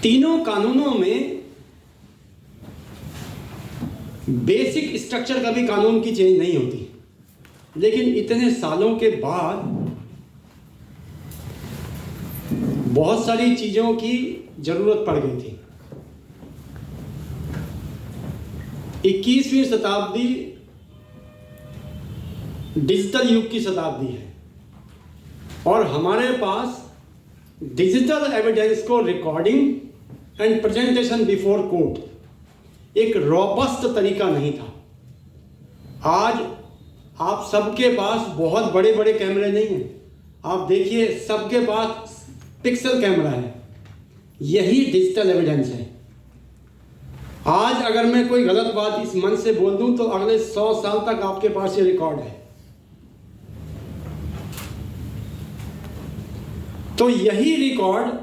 तीनों कानूनों में बेसिक स्ट्रक्चर कभी कानून की चेंज नहीं होती, लेकिन इतने सालों के बाद बहुत सारी चीज़ों की ज़रूरत पड़ गई थी। 21वीं शताब्दी डिजिटल युग की शताब्दी है और हमारे पास डिजिटल एविडेंस को recording and presentation before court एक रॉबस्ट तरीका नहीं था। आज आप सबके पास बहुत बड़े बड़े कैमरे नहीं हैं, आप देखिए सबके पास पिक्सल कैमरा है, यही डिजिटल एविडेंस है। आज अगर मैं कोई गलत बात इस मन से बोल दूं तो अगले 100 साल तक आपके पास ये रिकॉर्ड है। तो यही रिकॉर्ड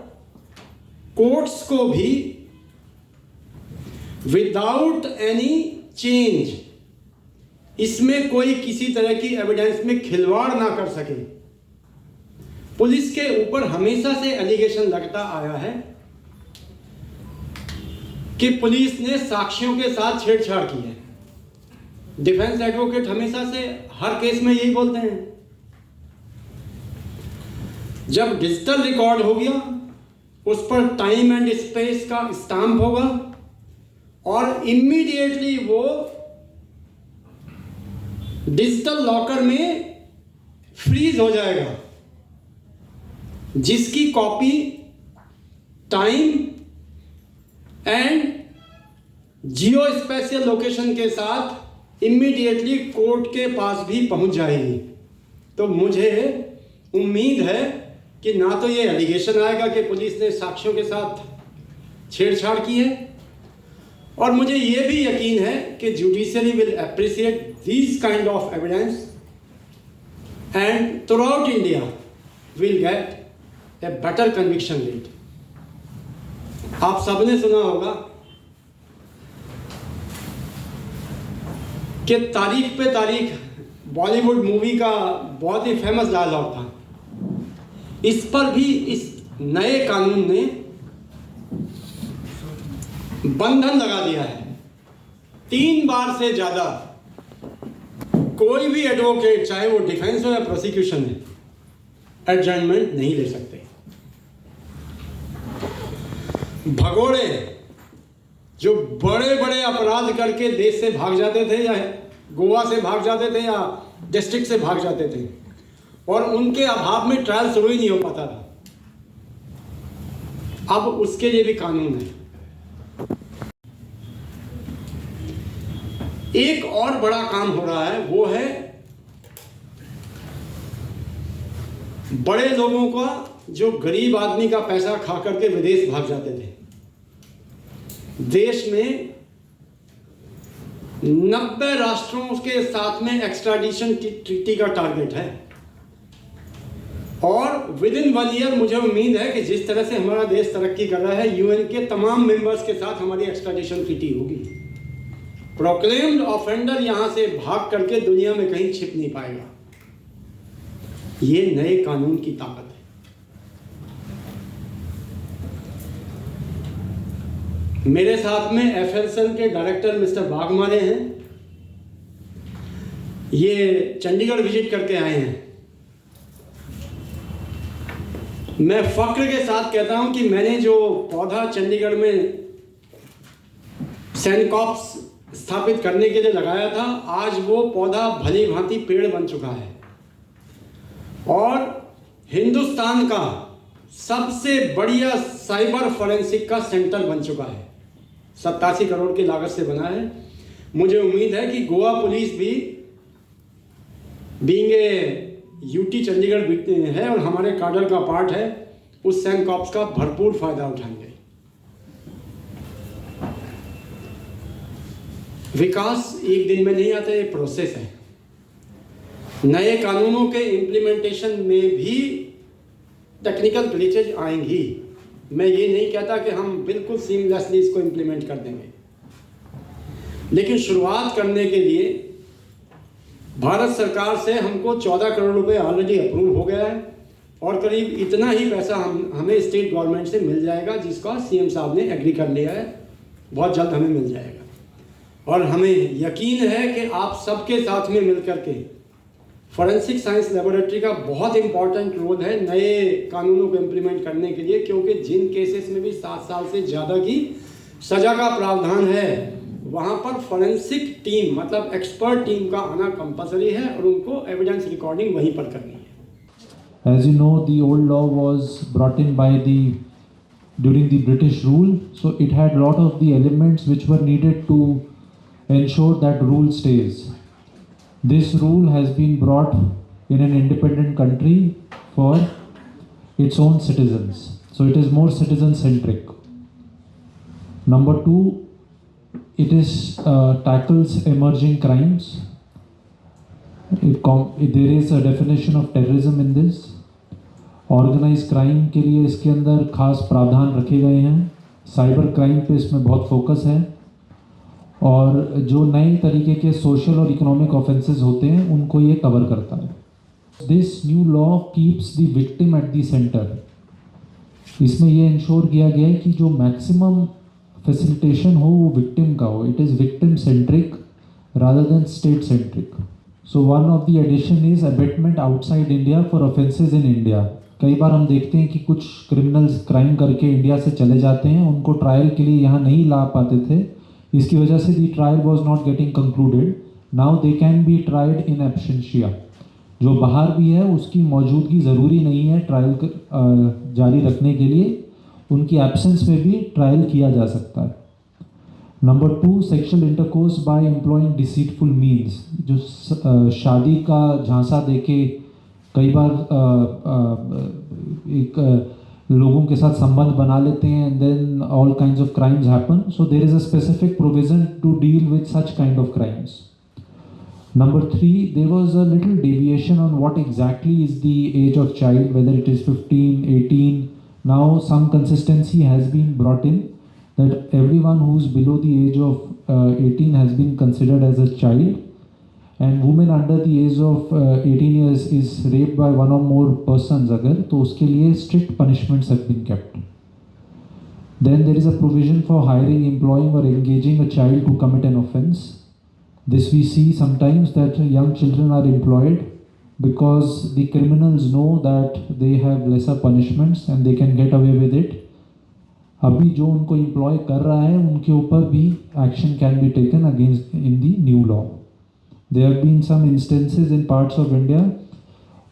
कोर्ट्स को भी विदाउट एनी चेंज, इसमें कोई किसी तरह की एविडेंस में खिलवाड़ ना कर सके। पुलिस के ऊपर हमेशा से एलिगेशन लगता आया है कि पुलिस ने साक्ष्यों के साथ छेड़छाड़ की है। डिफेंस एडवोकेट हमेशा से हर केस में यही बोलते हैं। जब डिजिटल रिकॉर्ड हो गया, उस पर टाइम एंड स्पेस का स्टाम्प होगा और इमीडिएटली वो डिजिटल लॉकर में फ्रीज हो जाएगा, जिसकी copy time and geospatial location के साथ इमीडिएटली कोर्ट के पास भी पहुंच जाएगी। तो मुझे उम्मीद है कि ना तो ये एलिगेशन आएगा कि पुलिस ने साक्ष्यों के साथ छेड़छाड़ की है, और मुझे ये भी यकीन है कि judiciary will appreciate this kind of evidence and through out India will get a better conviction rate. आप सबने सुना होगा कि तारीख पे तारीख बॉलीवुड मूवी का बहुत ही फेमस डायलॉग था। इस पर भी इस नए कानून ने बंधन लगा दिया है। 3 बार से ज्यादा कोई भी एडवोकेट, चाहे वो डिफेंस हो या प्रोसिक्यूशन है, एडजर्नमेंट नहीं ले सकते। भगोड़े जो बड़े बड़े अपराध करके देश से भाग जाते थे, या गोवा से भाग जाते थे, या डिस्ट्रिक्ट से भाग जाते थे, और उनके अभाव में ट्रायल शुरू ही नहीं हो पाता था, अब उसके लिए भी कानून है। एक और बड़ा काम हो रहा है, वो है बड़े लोगों का जो गरीब आदमी का पैसा खा करके विदेश भाग जाते थे। देश में 90 राष्ट्रों के साथ में एक्स्ट्राडिशन ट्रीटी का टारगेट है, और विद इन 1 ईयर मुझे उम्मीद है कि जिस तरह से हमारा देश तरक्की कर रहा है, यूएन के तमाम मेंबर्स के साथ हमारी एक्स्ट्राडिशन ट्रीटी होगी। प्रोक्लेम्ड ऑफेंडर यहां से भाग करके दुनिया में कहीं छिप नहीं पाएगा। ये नए कानून की ताकत है। मेरे साथ में एफएलसन के डायरेक्टर मिस्टर बागमारे हैं। ये चंडीगढ़ विजिट करके आए हैं। मैं फक्र के साथ कहता हूं कि मैंने जो पौधा चंडीगढ़ में सैनकॉप्स स्थापित करने के लिए लगाया था, आज वो पौधा भली भांति पेड़ बन चुका है और हिंदुस्तान का सबसे बढ़िया साइबर फोरेंसिक का सेंटर बन चुका है। 87 करोड़ की लागत से बना है। मुझे उम्मीद है कि गोवा पुलिस भी बीइंग ए यूटी चंडीगढ़ है और हमारे काडर का पार्ट है, उस सैनकॉप्स का भरपूर फायदा उठाएंगे। विकास एक दिन में नहीं आता, ये प्रोसेस है। नए कानूनों के इम्प्लीमेंटेशन में भी टेक्निकल ग्लिचेज आएंगी। मैं ये नहीं कहता कि हम बिल्कुल सीमलेसली इसको इम्प्लीमेंट कर देंगे, लेकिन शुरुआत करने के लिए भारत सरकार से हमको 14 करोड़ रुपए ऑलरेडी अप्रूव हो गया है। और करीब इतना ही पैसा हमें स्टेट गवर्नमेंट से मिल जाएगा, जिसका सीएम साहब ने एग्री कर लिया है, बहुत जल्द हमें मिल जाएगा। और हमें यकीन है कि आप सबके साथ में मिलकर के फॉरेंसिक साइंस लेबोरेटरी का बहुत इंपॉर्टेंट रोल है नए कानूनों को इम्प्लीमेंट करने के लिए, क्योंकि जिन केसेस में भी 7 साल से ज़्यादा की सज़ा का प्रावधान है वहाँ पर फॉरेंसिक टीम मतलब एक्सपर्ट टीम का आना कंपलसरी है और उनको एविडेंस रिकॉर्डिंग वहीं पर करनी है। As you know, the old law was brought in during the British rule, so it had a lot of the elements which were needed to ensure that rule stays. This rule has been brought in an independent country for its own citizens, so it is more citizen centric. Number 2, it tackles emerging crimes. There is a definition of terrorism in this. Organise crime के लिए इसके अंदर खास प्रावधान रखे गए हैं। Cyber crime पे इसमें बहुत फोकस है और जो नए तरीके के सोशल और इकोनॉमिक ऑफेंसेस होते हैं उनको ये कवर करता है। This new law keeps the victim at the centre. इसमें ये इंश्योर किया गया है कि जो मैक्सिमम फैसिलिटेशन हो वो विक्टिम का हो। It is victim centric rather than state centric. So one of the addition is abetment outside India for offences in India. कई बार हम देखते हैं कि कुछ क्रिमिनल्स क्राइम करके इंडिया से चले जाते हैं, उनको ट्रायल के लिए यहाँ नहीं ला पाते थे, इसकी वजह से the trial was not getting concluded. Now they can be tried in absentia. जो बाहर भी है उसकी मौजूदगी ज़रूरी नहीं है ट्रायल जारी रखने के लिए, उनकी एब्सेंस में भी ट्रायल किया जा सकता है। Number 2, sexual intercourse by employing deceitful means. जो शादी का झांसा देके कई बार लोगों के साथ संबंध बना लेते हैं and then all kinds of crimes happen. So there is a specific provision to deal with such kind of crimes. Number 3, there was a little deviation on what exactly is the age of child, whether it is 15, 18. Now some consistency has been brought in that everyone who is below the age of 18 has been considered as a child, and women under the age of 18 years is raped by one or more persons अगर तो उसके लिए strict punishments have been kept. Then there is a provision for hiring, employing or engaging a child to commit an offence. This we see sometimes that young children are employed because the criminals know that they have lesser punishments and they can get away with it. अभी जो उनको employ कर रहा है उनके ऊपर भी action can be taken against in the new law. There have been some instances in parts of India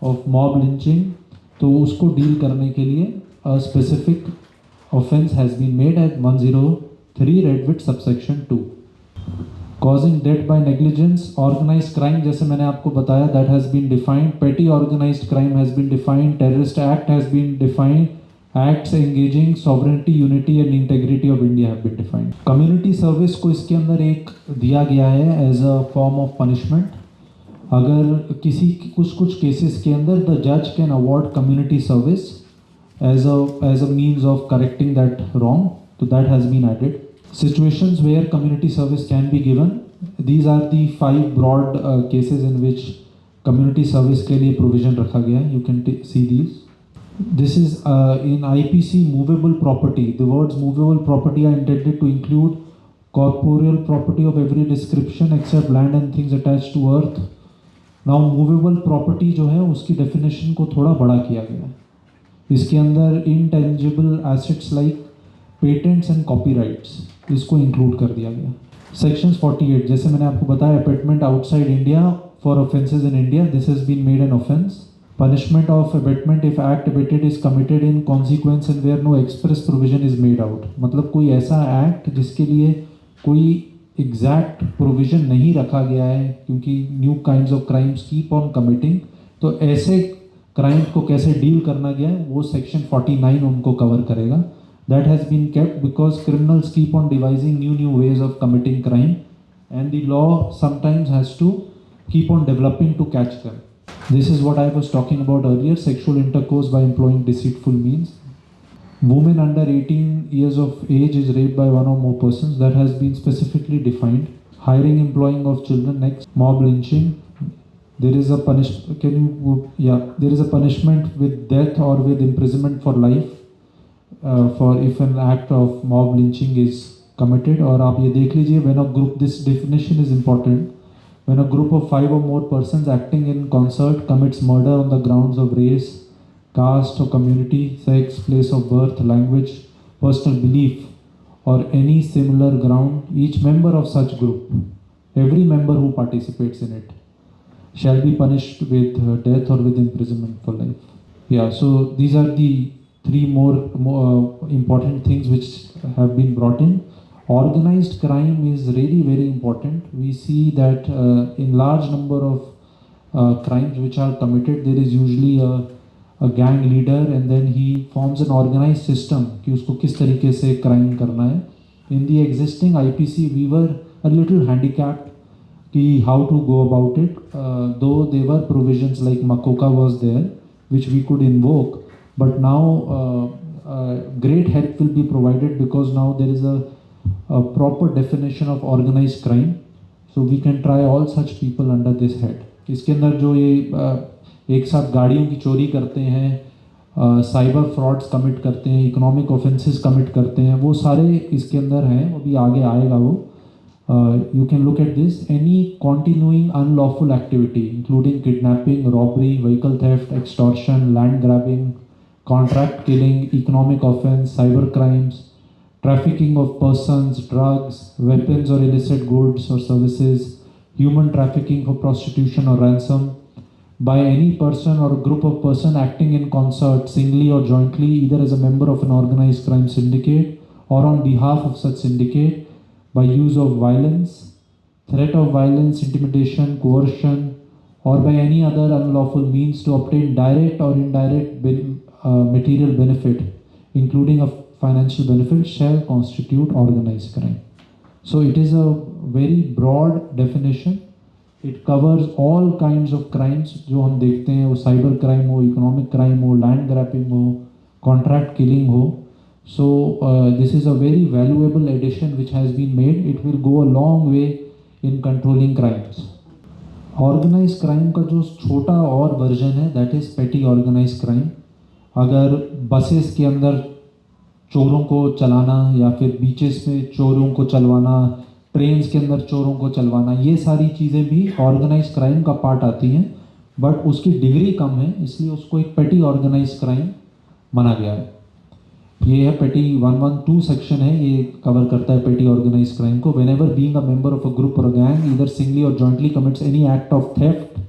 of mob lynching, तो उसको डील करने के लिए a specific offence has been made at 103 read with subsection 2. Causing death by negligence, organized crime जैसे मैंने आपको बताया that has been defined, petty organized crime has been defined, terrorist act has been defined, acts engaging sovereignty, unity and integrity of India have been defined. Community service को इसके अंदर एक दिया गया है as a form of punishment. अगर किसी कुछ केसेस के अंदर the judge can award community service as a means of correcting that wrong, so that has been added. Situations where community service can be given, these are the 5 broad cases in which community service के लिए provision रखा गया है. You can see these. This is in IPC movable property. The words movable property are intended to include corporeal property of every description except land and things attached to earth. Now movable property जो है उसकी definition को थोड़ा बड़ा किया गया है। इसके अंदर intangible assets like patents and copyrights इसको include कर दिया गया। Sections 48 जैसे मैंने आपको बताया abatement outside India for offences in India, this has been made an offence. Punishment of abatement if act abated is committed in consequence and where no express provision is made out. मतलब कोई ऐसा act जिसके लिए कोई exact provision नहीं रखा गया है क्योंकि new kinds of crimes keep on committing, तो ऐसे crime को कैसे deal करना गया है वो section 49 उनको cover करेगा. That has been kept because criminals keep on devising new ways of committing crime and the law sometimes has to keep on developing to catch them. This is what I was talking about earlier, sexual intercourse by employing deceitful means. Women under 18 years of age is raped by one or more persons, that has been specifically defined. Hiring, employing of children, next, mob lynching. there is a there is a punishment with death or with imprisonment for life for if an act of mob lynching is committed. और आप ये देख लीजिए, when a group, this definition is important, when a group of 5 or more persons acting in concert commits murder on the grounds of race, caste or community, sex, place of birth, language, personal belief, or any similar ground, each member of such group, every member who participates in it, shall be punished with death or with imprisonment for life. Yeah, so these are the 3 more important things which have been brought in. Organized crime is really very important. We see that in large number of crimes which are committed, there is usually a gang leader and then he forms an organized system कि उसको किस तरीके से crime करना है. In the existing IPC, we were a little handicapped कि how to go about it, though there were provisions like Makoka was there which we could invoke, but now great help will be provided because now there is a proper definition of organized crime, so we can try all such people under this head. इसके अंदर जो ये एक साथ गाड़ियों की चोरी करते हैं, साइबर फ्रॉड्स कमिट करते हैं, इकोनॉमिक ऑफेंसेस कमिट करते हैं, वो सारे इसके अंदर हैं, अभी आगे आएगा वो. You can look at this. Any continuing unlawful activity, including kidnapping, robbery, vehicle theft, extortion, land grabbing, contract killing, economic offense, cyber crimes, trafficking of persons, drugs, weapons or illicit goods or services, human trafficking for prostitution or ransom, by any person or a group of persons acting in concert, singly or jointly, either as a member of an organized crime syndicate or on behalf of such syndicate, by use of violence, threat of violence, intimidation, coercion, or by any other unlawful means to obtain direct or indirect material benefit, including a financial benefit, shall constitute organized crime. So it is a very broad definition. It covers all kinds of crimes जो हम देखते हैं, वो cyber crime हो, economic crime हो, land ग्रैपिंग हो, contract killing हो. So this is a very valuable addition which has been made. It will go a long way in controlling crimes. Organized crime का जो छोटा और वर्जन है, that is petty organized crime. अगर buses के अंदर चोरों को चलाना या फिर बीचेस में चोरों को चलवाना, ट्रेन्स के अंदर चोरों को चलवाना, ये सारी चीज़ें भी ऑर्गेनाइज क्राइम का पार्ट आती हैं, बट उसकी डिग्री कम है, इसलिए उसको एक पेटी ऑर्गेनाइज क्राइम माना गया है. ये है पेटी 112 सेक्शन है, ये कवर करता है पेटी ऑर्गेनाइज क्राइम को. Whenever being a member of a group or gang either singly or jointly commits any act of theft,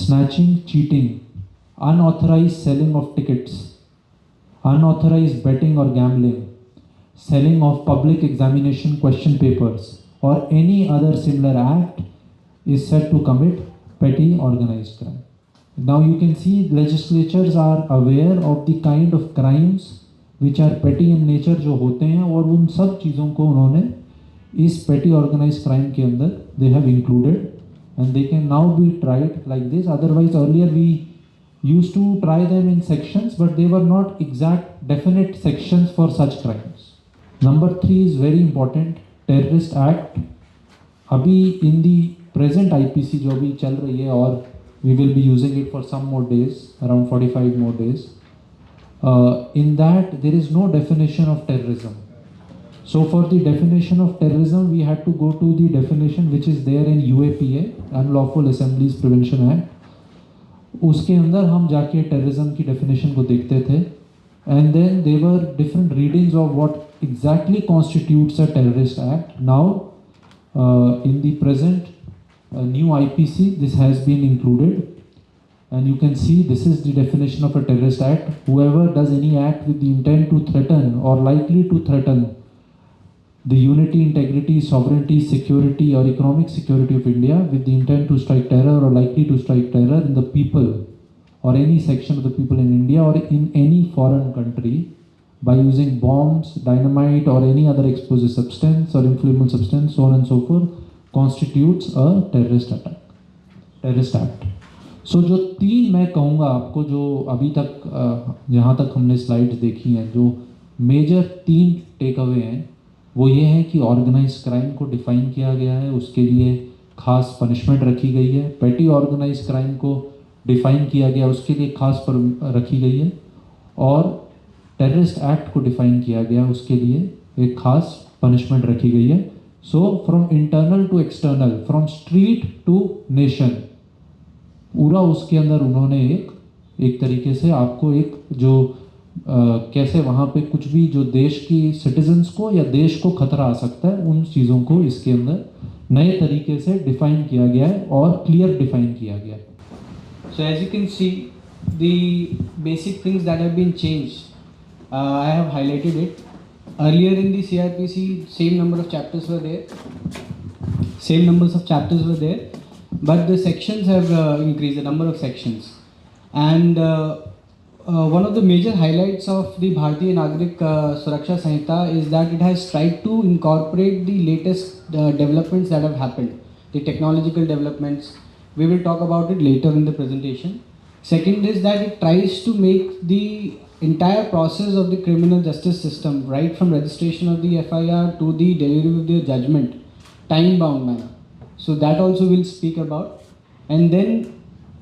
snatching, cheating, unauthorised selling of tickets, unauthorized betting or gambling, selling of public examination question papers, or any other similar act is said to commit petty organized crime. Now you can see legislatures are aware of the kind of crimes which are petty in nature जो होते हैं, और उन सब चीज़ों को उन्होंने इस petty organized crime के अंदर they have included and they can now be tried like this. Otherwise earlier we used to try them in sections, but they were not exact definite sections for such crimes. Number 3 is very important, terrorist act. अभी in the present IPC जो अभी चल रही है, और we will be using it for some more days, around 45 more days, in that there is no definition of terrorism. So for the definition of terrorism we had to go to the definition which is there in UAPA, Unlawful Assemblies Prevention Act. उसके अंदर हम जाके terrorism की definition को देखते थे, and then there were different readings of what exactly constitutes a terrorist act. Now in the present new IPC this has been included and you can see this is the definition of a terrorist act. Whoever does any act with the intent to threaten or likely to threaten the unity, integrity, sovereignty, security or economic security of India with the intent to strike terror or likely to strike terror in the people or any section of the people in India or in any foreign country by using bombs, dynamite or any other explosive substance or inflammable substance, so on and so forth, constitutes a terrorist attack, terrorist act. So जो 3 मैं कहूँगा आपको, जो अभी तक जहाँ तक हमने स्लाइड्स देखी हैं, जो मेजर 3 टेक अवे हैं, वो ये है कि ऑर्गेनाइज क्राइम को डिफाइन किया गया है, उसके लिए खास पनिशमेंट रखी गई है। पेटी ऑर्गेनाइज क्राइम को डिफाइन किया गया, उसके लिए खास रखी गई है। और टेररिस्ट एक्ट को डिफाइन किया गया, उसके लिए एक खास पनिशमेंट रखी गई है। So from internal to external, from street to nation, पूरा उसके अंदर उन्होंने एक तरीके से आपको एक जो कैसे वहाँ पे कुछ भी जो देश की सिटीजन्स को या देश को खतरा आ सकता है, उन चीज़ों को इसके अंदर नए तरीके से डिफाइन किया गया है और क्लियर डिफाइन किया गया है। So as you can see, the basic things that have been changed, I have highlighted it. Earlier in the CRPC, same number of chapters were there. Same numbers of chapters were there, but the sections have increased, the number of sections. And one of the major highlights of the Bharatiya Nagrik Suraksha Sanhita is that it has tried to incorporate the latest developments that have happened, the technological developments. We will talk about it later in the presentation. Second is that it tries to make the entire process of the criminal justice system, right from registration of the FIR to the delivery of the judgment, time-bound manner. So that also we'll speak about. And then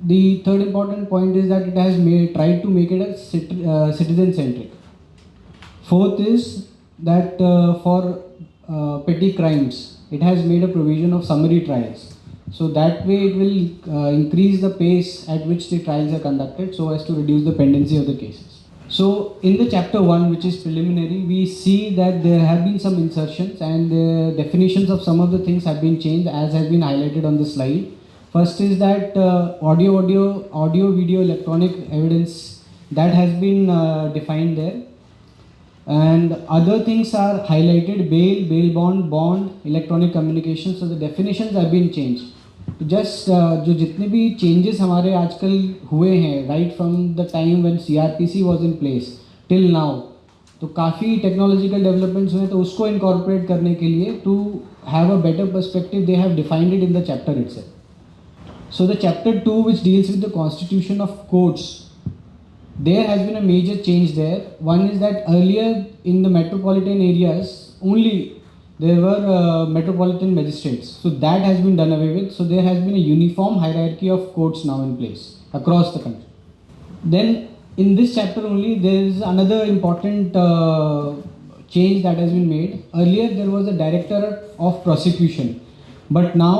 the third important point is that it has tried to make it a citizen-centric. Fourth is that for petty crimes, it has made a provision of summary trials. So that way it will increase the pace at which the trials are conducted so as to reduce the pendency of the cases. So in the chapter 1, which is preliminary, we see that there have been some insertions and the definitions of some of the things have been changed as has been highlighted on the slide. First is that audio, video, electronic evidence, that has been defined there. And other things are highlighted: bail bond, electronic communication. So the definitions have been changed. तो just जो जितने भी changes हमारे आजकल हुए हैं right from the time when CRPC was in place till now, तो काफ़ी टेक्नोलॉजिकल डेवलपमेंट्स हुए, तो उसको इनकॉर्पोरेट करने के लिए to have a better perspective they have defined it in the chapter itself. So the chapter 2, which deals with the constitution of courts, there has been a major change there. One is that earlier in the metropolitan areas only there were metropolitan magistrates. So that has been done away with. So there has been a uniform hierarchy of courts now in place across the country. Then in this chapter only there is another important change that has been made. Earlier there was a director of prosecution, but now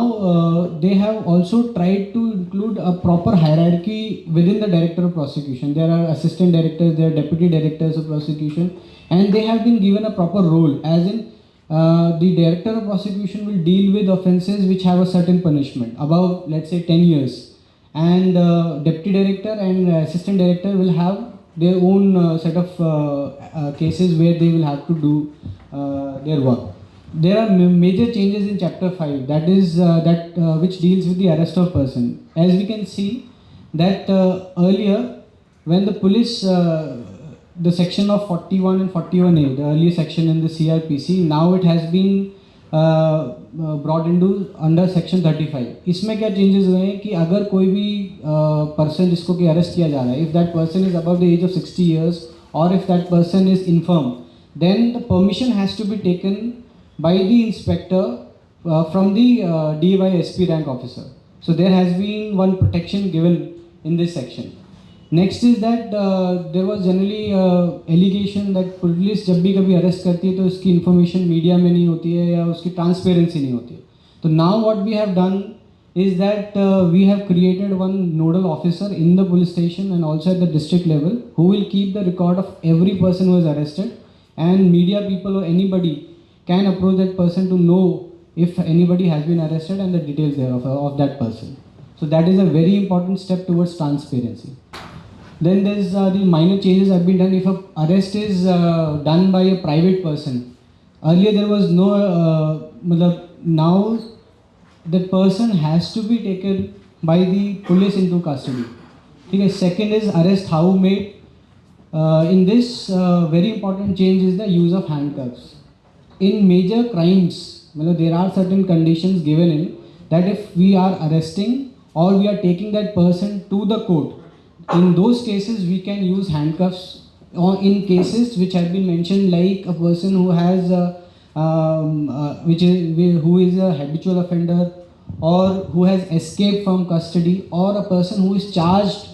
they have also tried to include a proper hierarchy within the director of prosecution. There are assistant directors, there are deputy directors of prosecution, and they have been given a proper role, as in the director of prosecution will deal with offences which have a certain punishment above, let's say, 10 years, and deputy director and assistant director will have their own set of cases where they will have to do their work. There are major changes in chapter 5, that is which deals with the arrest of person. As we can see that earlier when the police the section of 41 and 41A, the earlier section in the CRPC, now it has been brought into under section 35. इसमें क्या changes हुए हैं कि अगर कोई भी person जिसको कि arrest किया जा रहा है, if that person is above the age of 60 years or if that person is infirm, then the permission has to be taken by the inspector from the DYSP rank officer. So there has been one protection given in this section. Next is that there was generally allegation that police जब भी कभी arrest करती है तो उसकी information media में नहीं होती है या उसकी ट्रांसपेरेंसी नहीं होती है. तो now what we have done is that we have created one nodal officer in the police station and also at the district level who will keep the record of every person who is arrested, and media people or anybody can approach that person to know if anybody has been arrested and the details thereof of that person. So that is a very important step towards transparency. Then there's the minor changes have been done if a arrest is done by a private person. Earlier there was no, now that person has to be taken by the police into custody. Okay. Second is arrest how made. In this very important change is the use of handcuffs. In major crimes, there are certain conditions given in that if we are arresting or we are taking that person to the court, in those cases we can use handcuffs, or in cases which have been mentioned like a person who has who is a habitual offender or who has escaped from custody, or a person who is charged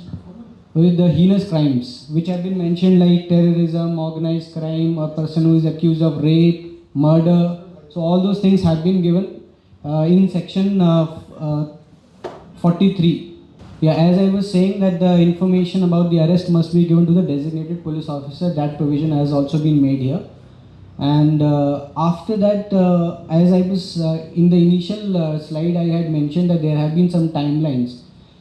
with the heinous crimes which have been mentioned like terrorism, organized crime, or person who is accused of rape, murder. So all those things have been given in section 43. Yeah, as I was saying that the information about the arrest must be given to the designated police officer, that provision has also been made here. And after that, as I was in the initial slide, I had mentioned that there have been some timelines.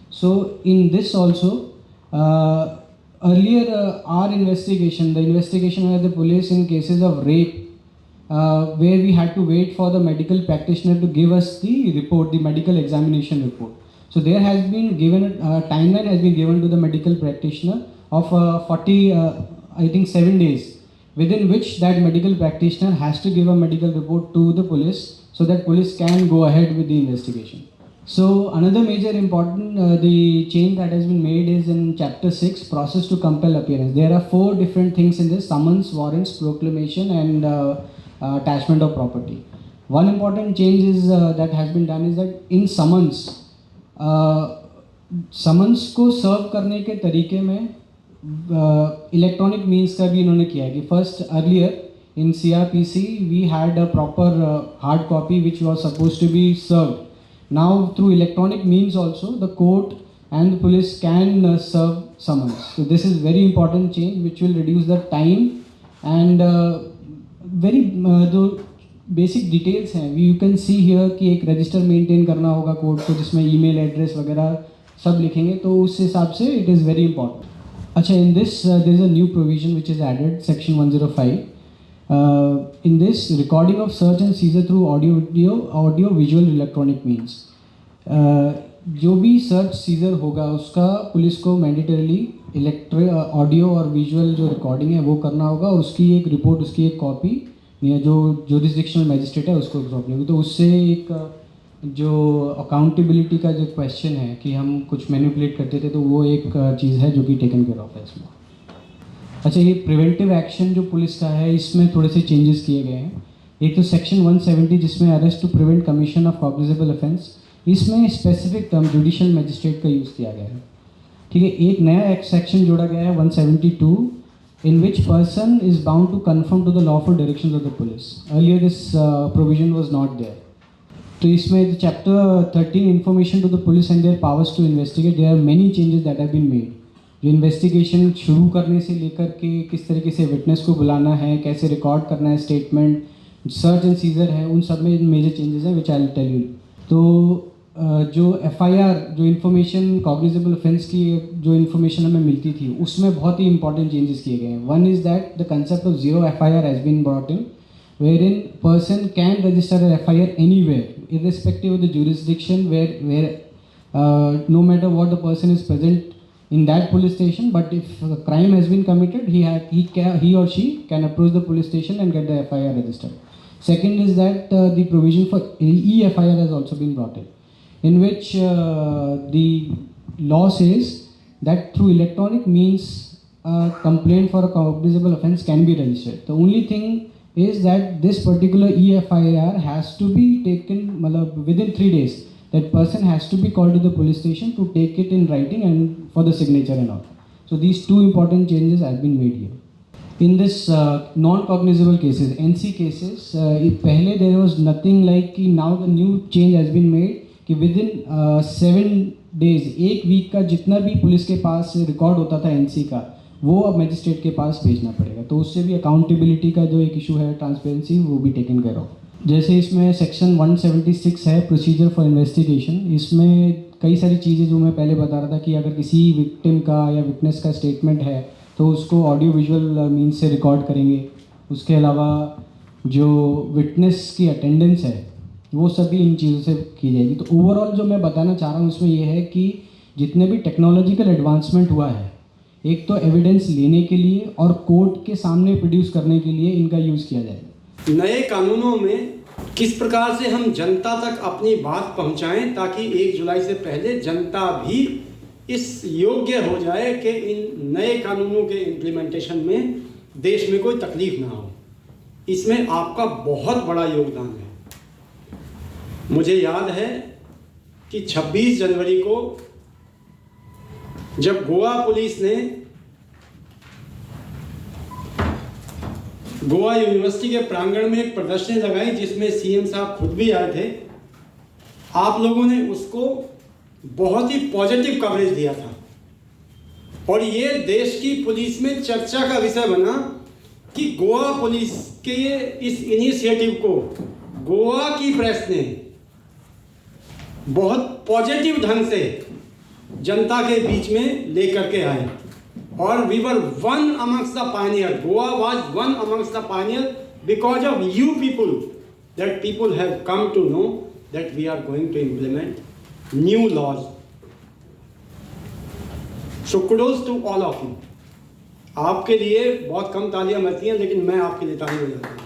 So in this also, earlier our investigation, the investigation by the police in cases of rape, where we had to wait for the medical practitioner to give us the report, the medical examination report. So there has been given, timeline has been given to the medical practitioner of 7 days, within which that medical practitioner has to give a medical report to the police so that police can go ahead with the investigation. So another major important the change that has been made is in chapter 6, process to compel appearance. There are 4 different things in this: summons, warrants, proclamation, and attachment of property. One important change is that has been done is that in summons, summons को सर्व करने के तरीके में electronic means का भी इन्होंने किया है कि first earlier in CRPC we had a proper hard copy which was suppose to be served. Now through electronic means also the court and the police can serve summons. So this is very important change which will reduce the time and very जो basic details हैं you can see here कि एक register maintain करना होगा court को जिसमें email address वगैरह सब लिखेंगे, तो उस हिसाब से इट इज़ वेरी इंपॉर्टेंट. अच्छा, in this there is a new provision which is added, section 105. In this recording of search and seizure through audio visual electronic means. जो भी सर्च सीजर होगा उसका पुलिस को मैंडेटरीली ऑडियो और visual जो recording है वो करना होगा और उसकी एक रिपोर्ट, उसकी एक कॉपी या जो जुरिसडिक्शनल मैजिस्ट्रेट है उसको सौंपनी होगी. तो उससे एक जो अकाउंटेबिलिटी का जो क्वेश्चन है कि हम कुछ मैनिपुलेट करते थे, तो वो एक चीज़ है जो कि टेकन केयर ऑफ है इसमें. अच्छा, ये प्रिवेंटिव एक्शन जो पुलिस का है इसमें थोड़े से चेंजेस किए गए हैं. एक तो सेक्शन 170 जिसमें arrest to prevent commission of cognizable offence, इसमें स्पेसिफिक टर्म जुडिशियल मैजिस्ट्रेट का यूज़ किया गया है. ठीक है, एक नया एक सेक्शन जोड़ा गया है 172 in which person is bound to conform to the lawful directions of the police. Earlier this provision was not there. तो इसमें chapter 13 information to the police and their powers to investigate, there are many changes that have been made. जो investigation शुरू करने से लेकर के किस तरीके से विटनेस को बुलाना है, कैसे रिकॉर्ड करना है स्टेटमेंट, सर्च एंड सीजर है, उन सब में मेजर चेंजेस हैं विच आई विल टेल यू. तो जो FIR जो इन्फॉर्मेशन कॉग्निजेबल ऑफेंस की जो इन्फॉर्मेशन हमें मिलती थी उसमें बहुत ही इंपॉर्टेंट चेंजेस किए गए हैं. One is that the concept of zero FIR has been brought in, where in person can register FIR anywhere irrespective of the jurisdiction where no matter what the person is present in that police station, but if a crime has been committed, he or she can approach the police station and get the FIR registered. Second is that the provision for e-FIR has also been brought in which the law says that through electronic means a complaint for a cognizable offence can be registered. The only thing is that this particular e-FIR has to be taken within 3 days. That person has to be called to the police station to take it in writing and for the signature and all. So these 2 important changes have been made here. In this non-cognizable cases, NC cases, pehle there was nothing like कि now the new change has been made कि within 7 days, एक week का जितना भी police के पास record होता था NC का, वो अब मजिस्ट्रेट के पास भेजना पड़ेगा. तो उससे भी अकाउंटेबिलिटी का जो एक इशू है, ट्रांसपेरेंसी, वो भी टेकन केयर ऑफ. जैसे इसमें सेक्शन 176 है प्रोसीजर फॉर इन्वेस्टिगेशन. इसमें कई सारी चीज़ें जो मैं पहले बता रहा था कि अगर किसी विक्टिम का या विटनेस का स्टेटमेंट है तो उसको ऑडियो विजुअल मीन्स से रिकॉर्ड करेंगे. उसके अलावा जो विटनेस की अटेंडेंस है वो सभी इन चीज़ों से की जाएगी. तो ओवरऑल जो मैं बताना चाह रहा हूँ उसमें ये है कि जितने भी टेक्नोलॉजिकल एडवांसमेंट हुआ है, एक तो एविडेंस लेने के लिए और कोर्ट के सामने प्रोड्यूस करने के लिए इनका यूज़ किया जाएगा. नए कानूनों में किस प्रकार से हम जनता तक अपनी बात पहुंचाएं ताकि 1 जुलाई से पहले जनता भी इस योग्य हो जाए कि इन नए कानूनों के इम्प्लीमेंटेशन में देश में कोई तकलीफ ना हो. इसमें आपका बहुत बड़ा योगदान है. मुझे याद है कि 26 जनवरी को जब गोवा पुलिस ने गोवा यूनिवर्सिटी के प्रांगण में एक प्रदर्शनी लगाई जिसमें सीएम साहब खुद भी आए थे, आप लोगों ने उसको बहुत ही पॉजिटिव कवरेज दिया था और ये देश की पुलिस में चर्चा का विषय बना कि गोवा पुलिस के इस इनिशिएटिव को गोवा की प्रेस ने बहुत पॉजिटिव ढंग से जनता के बीच में लेकर के आए और we were one amongst the pioneer. Goa was one amongst the pioneer because of you people, that people have come to know that we are going to implement new laws. So kudos to all of you. आपके लिए बहुत कम तालियां मिलती हैं लेकिन मैं आपके लिए ताली बजाता हूं.